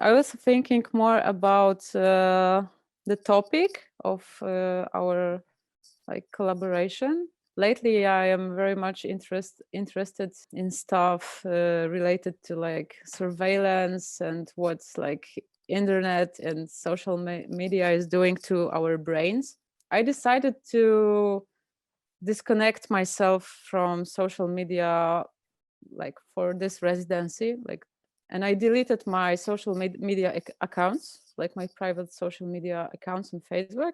I was thinking more about the topic of our like collaboration. Lately, I am very much interested in stuff related to like surveillance and what's like internet and social media is doing to our brains. I decided to disconnect myself from social media like for this residency, like, and I deleted my social media accounts, like my private social media accounts on Facebook.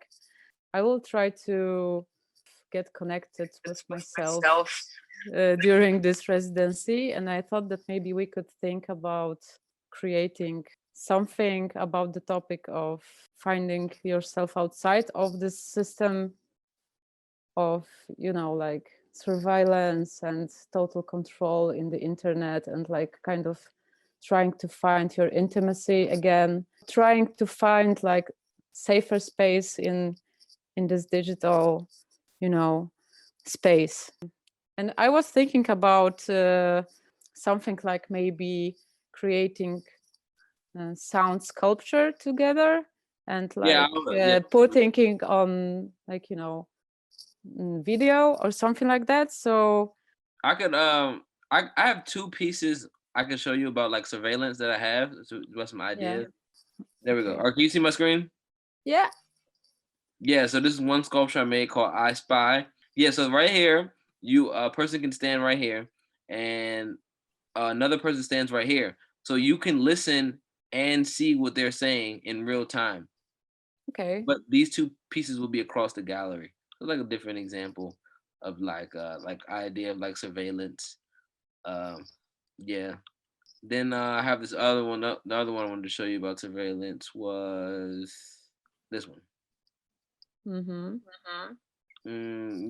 I will try to get connected with myself during this residency, and I thought that maybe we could think about creating something about the topic of finding yourself outside of this system of, you know, like surveillance and total control in the internet, and like kind of trying to find your intimacy again, trying to find like safer space in this digital, you know, space. And I was thinking about something like maybe creating sound sculpture together, and like putting it on, like, you know, video or something like that. So I could I have two pieces I can show you about like surveillance that I have. So what's some ideas? Yeah. There we go. Okay. Or can you see my screen? Yeah. Yeah, so this is one sculpture I made called I Spy. Yeah, so right here, you a person can stand right here, and another person stands right here. So you can listen and see what they're saying in real time. Okay. But these two pieces will be across the gallery. So like a different example of like idea of like surveillance. Um, yeah. Then I have this other one. The other one I wanted to show you about surveillance was this one. Mm-hmm.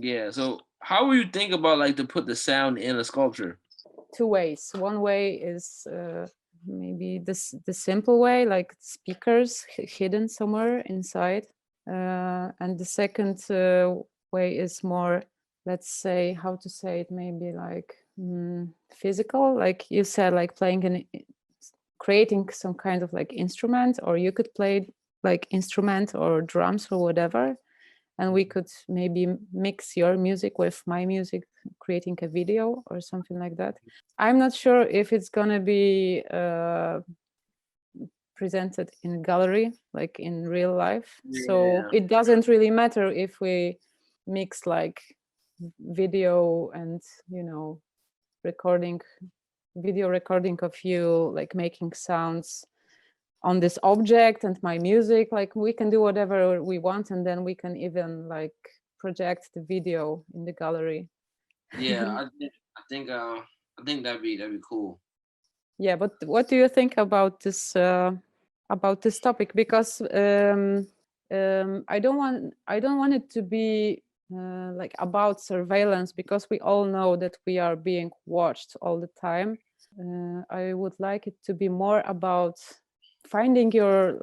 Yeah. So how would you think about like to put the sound in a sculpture? Two ways. One way is maybe the simple way, like speakers hidden somewhere inside, and the second way is more, let's say, how to say it, maybe like physical, like you said, like playing creating some kind of like instrument, or you could play like instrument or drums or whatever, and we could maybe mix your music with my music, creating a video or something like that. I'm not sure if it's gonna be presented in gallery, like in real life. So it doesn't really matter if we mix like video and, you know, video recording of you like making sounds on this object and my music. Like we can do whatever we want, and then we can even like project the video in the gallery. Yeah, I think that'd be cool. Yeah, but what do you think about this topic? Because I don't want it to be like about surveillance, because we all know that we are being watched all the time. I would like it to be more about finding your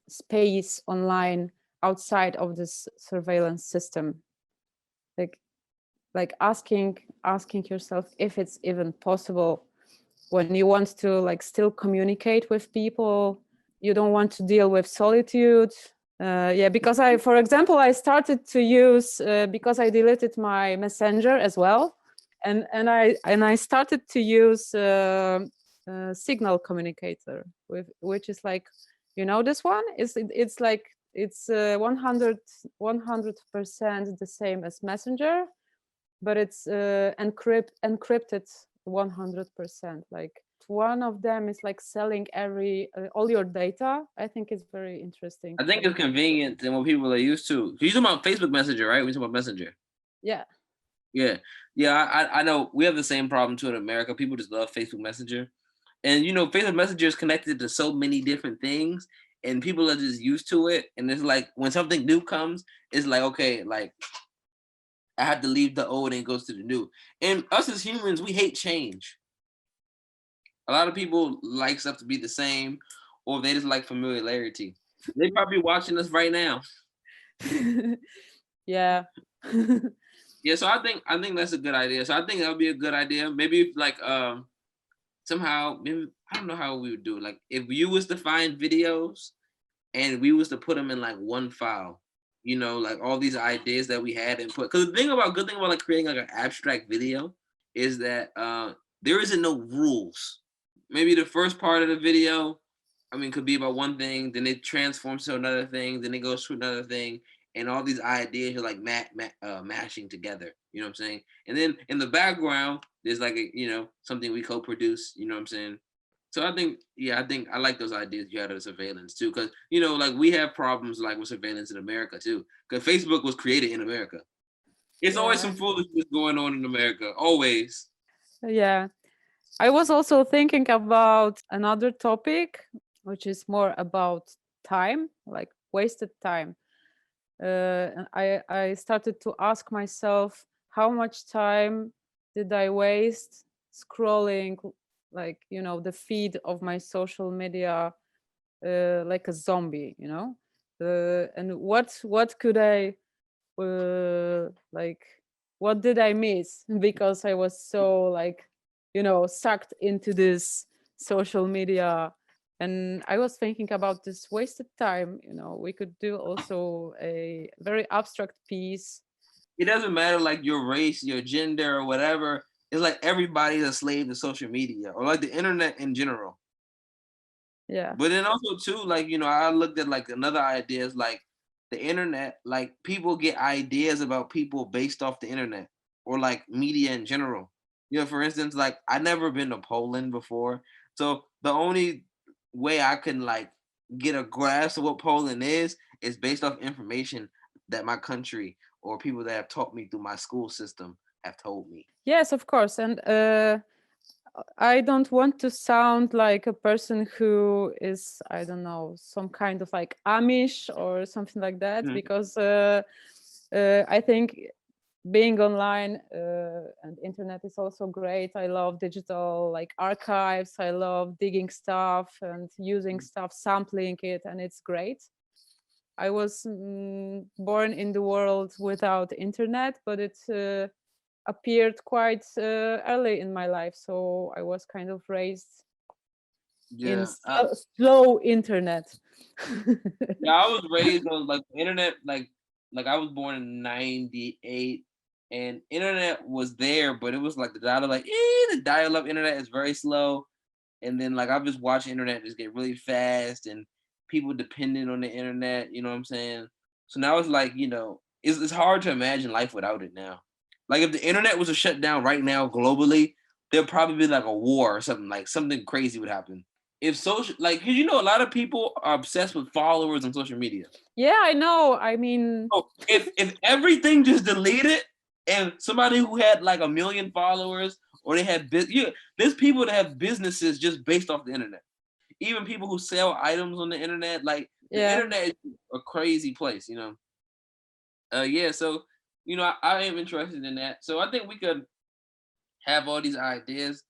space online outside of this surveillance system, like asking yourself if it's even possible when you want to like still communicate with people. You don't want to deal with solitude. Yeah, because for example, I started to use because I deleted my messenger as well, and I started to use signal communicator, which is like, you know, this one it's like it's 100% the same as messenger, but it's encrypted 100%. Like one of them is like selling all your data. I think it's very interesting. I think it's convenient than what people are used to. You talking about Facebook Messenger, right? We talking about Messenger. Yeah. Yeah, I know we have the same problem too in America. People just love Facebook Messenger, and you know, Facebook Messenger is connected to so many different things, and people are just used to it. And it's like when something new comes, it's like, okay, like I have to leave the old and it goes to the new. And us as humans, we hate change. A lot of people like stuff to be the same, or they just like familiarity. They probably watching us right now. Yeah. Yeah, so I think that's a good idea. So I think that would be a good idea. Maybe like somehow, maybe, I don't know how we would do it. Like if you was to find videos and we was to put them in like one file, like all these ideas that we had and put. Because the good thing about like creating like an abstract video is that there isn't no rules. Maybe the first part of the video, could be about one thing, then it transforms to another thing, then it goes to another thing, and all these ideas are like mashing together. You know what I'm saying? And then in the background, there's like something we co-produce. You know what I'm saying? So I think I like those ideas you had of surveillance too, because like we have problems like with surveillance in America too, because Facebook was created in America. It's always Yeah. some foolishness going on in America, always. Yeah. I was also thinking about another topic, which is more about time, like wasted time. And I started to ask myself, how much time did I waste scrolling, like, the feed of my social media, like a zombie, and what could I, like, what did I miss because I was so, like, sucked into this social media. And I was thinking about this wasted time. We could do also a very abstract piece. It doesn't matter like your race, your gender, or whatever. It's like everybody's a slave to social media or like the internet in general. Yeah. But then also too, like, I looked at like another idea is like the internet, like people get ideas about people based off the internet or like media in general. For instance, like I never been to Poland before. So the only way I can like get a grasp of what Poland is based off information that my country or people that have taught me through my school system have told me. Yes, of course. And I don't want to sound like a person who is, I don't know, some kind of like Amish or something like that, Mhm. because I think being online and internet is also great. I love digital like archives. I love digging stuff and using stuff, sampling it, and it's great. I was born in the world without internet, but it appeared quite early in my life, so I was kind of raised in Yeah. slow internet. Yeah, I was raised on like internet, like I was born in '98, and internet was there, but it was like the dial-up internet is very slow, and then like I've just watched internet just get really fast, and people dependent on the internet. You know what I'm saying? So now it's like it's hard to imagine life without it now. Like if the internet was to shut down right now globally, there'd probably be like a war or something. Like something crazy would happen if social like because a lot of people are obsessed with followers on social media. Yeah, I know. I mean, So if everything just deleted and somebody who had like 1 million followers or they had there's people that have businesses just based off the internet. Even people who sell items on the internet, like the yeah, internet is a crazy place. Yeah. So I am interested in that. So I think we could have all these ideas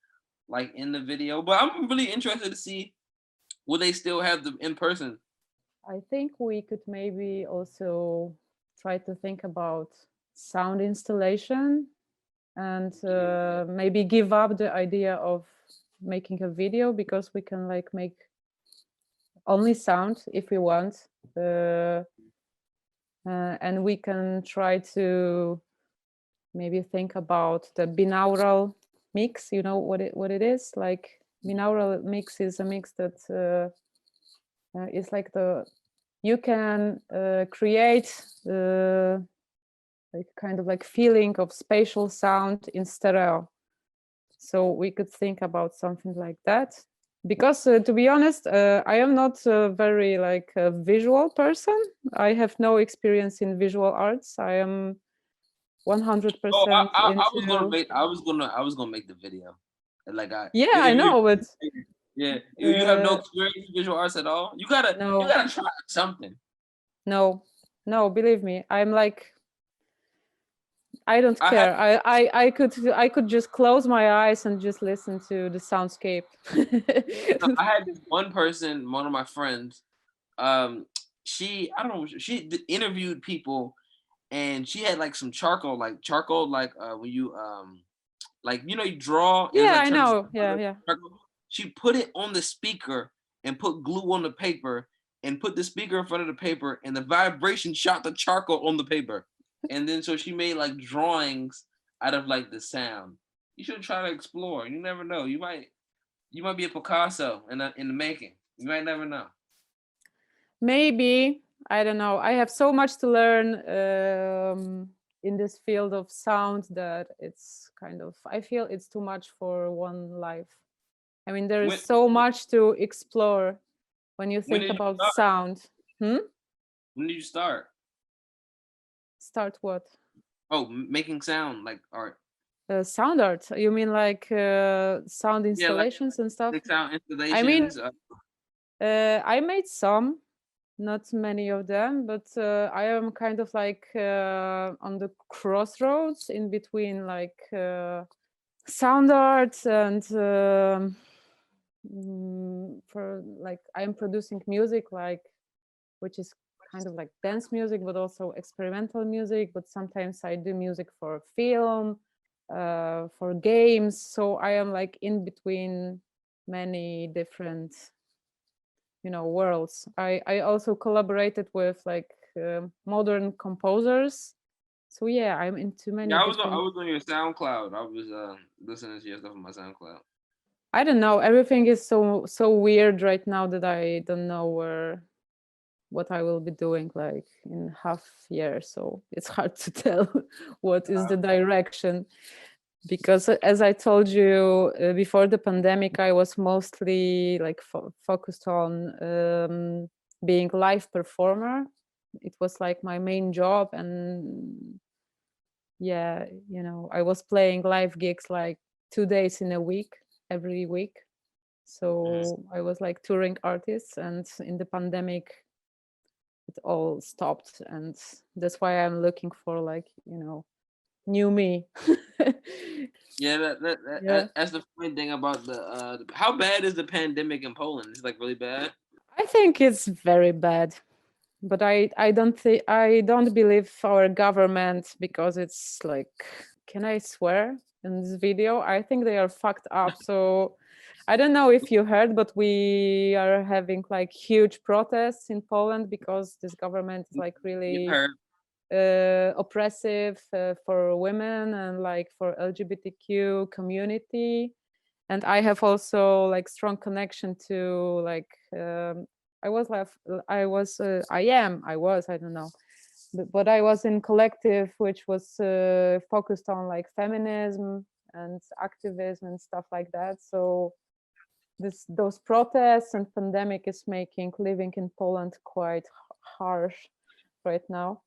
like in the video, but I'm really interested to see will they still have them in person. I think we could maybe also try to think about sound installation and Yeah. maybe give up the idea of making a video, because we can like make only sound if we want, and we can try to maybe think about the binaural mix. You know what it is? Like binaural mix is a mix that is like you can create like kind of like feeling of spatial sound in stereo. So we could think about something like that. Because to be honest, I am not a very like a visual person. I have no experience in visual arts. I am Oh, 100% into. I was gonna make the video. Like Yeah, I know, but yeah, you have no uh, experience in visual arts at all. You no, gotta try something. no, no. Believe me, I'm like, I don't I had care. I could just close my eyes and just listen to the soundscape. I had this one person, one of my friends. Um, she I don't know interviewed people, and she had like some charcoal like when you like you draw and it's Yeah, like I turns know. Yeah, yeah. charcoal. She put it on the speaker and put glue on the paper and put the speaker in front of the paper, and the vibration shot the charcoal on the paper. And then so she made like drawings out of like the sound. You should try to explore. You never know. You might be a Picasso in the making. You might never know. Maybe, I don't know. I have so much to learn in this field of sound that it's kind of, I feel it's too much for one life. I mean, there is so much to explore when you think about sound. When did you start? Start what? Oh, making sound, like art. Sound art. You mean like sound installations and stuff? Like sound installations. I mean, I made some, not many of them, but I am kind of like on the crossroads in between like sound art and for like I'm producing music, like which is kind of like dance music, but also experimental music. But sometimes I do music for film, for games. So I am like in between many different, worlds. I also collaborated with like modern composers. So yeah, I'm into many. Yeah, I was on your SoundCloud. I was listening to your stuff on my SoundCloud. I don't know. Everything is so weird right now that I don't know what I will be doing like in half year. So it's hard to tell what is the direction. Because as I told you before the pandemic, I was mostly like focused on being live performer. It was like my main job, and yeah, I was playing live gigs like 2 days in a week, every week. So I was like touring artist, and in the pandemic, it all stopped, and that's why I'm looking for like new me. Yeah, that's the funny thing about the how bad is the pandemic in Poland? It's like really bad. I think it's very bad, but I don't believe our government, because it's like, can I swear in this video? I think they are fucked up. So I don't know if you heard, but we are having like huge protests in Poland because this government is like really oppressive for women and like for LGBTQ community. And I have also like strong connection to like I don't know, but I was in collective which was focused on like feminism and activism and stuff like that. So those protests and pandemic is making living in Poland quite harsh right now.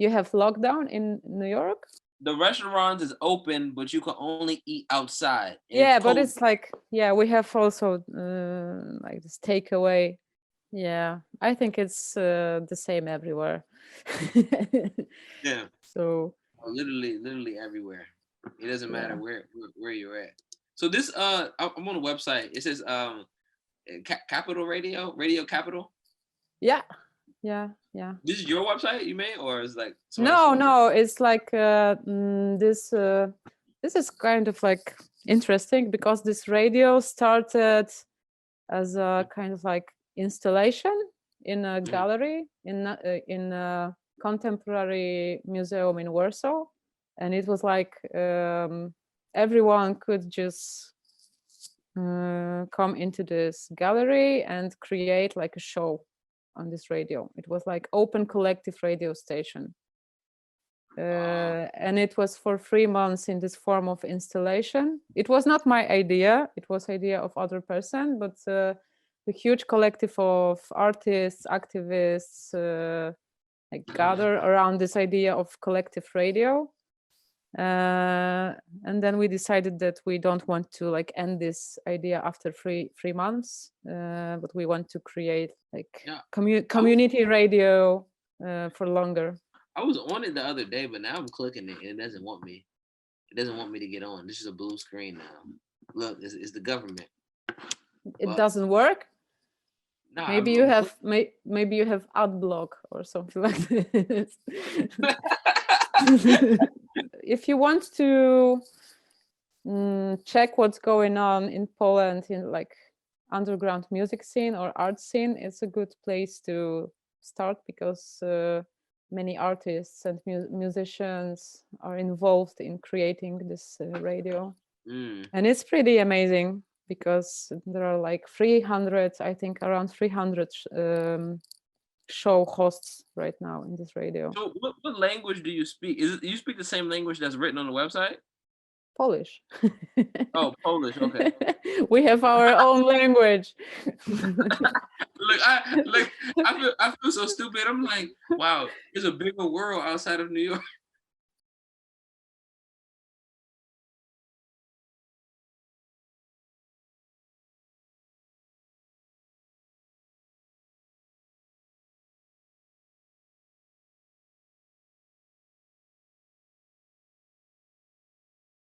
You have lockdown in New York? The restaurant is open, but you can only eat outside. Yeah, but it's like, yeah, we have also like this takeaway. Yeah, I think it's the same everywhere. Yeah. So literally everywhere. It doesn't matter where you're at. So this I'm on a website. It says Capital Radio Capital. Yeah. This is your website you made, or is like no, it's like this is kind of like interesting because this radio started as a kind of like installation in a gallery in a contemporary museum in Warsaw, and it was like everyone could just come into this gallery and create like a show on this radio. It was like open collective radio station. And it was for 3 months in this form of installation. It was not my idea. It was idea of other person, but the huge collective of artists, activists like gather around this idea of collective radio. And then we decided that we don't want to like end this idea after three months, but we want to create like community radio for longer. I was on it the other day, but now I'm clicking it and it doesn't want me. It doesn't want me to get on. This is a blue screen now. Look, it's the government. It doesn't work. No, maybe you have maybe you have ad block or something like this. If you want to check what's going on in Poland in like underground music scene or art scene, it's a good place to start, because many artists and musicians are involved in creating this radio. And it's pretty amazing, because there are like 300, I think around 300 show hosts right now in this radio. So what language do you speak? Is it you speak the same language that's written on the website? Polish. Oh, Polish. Okay. We have our own language. I feel so stupid. I'm like, wow, there's a bigger world outside of New York.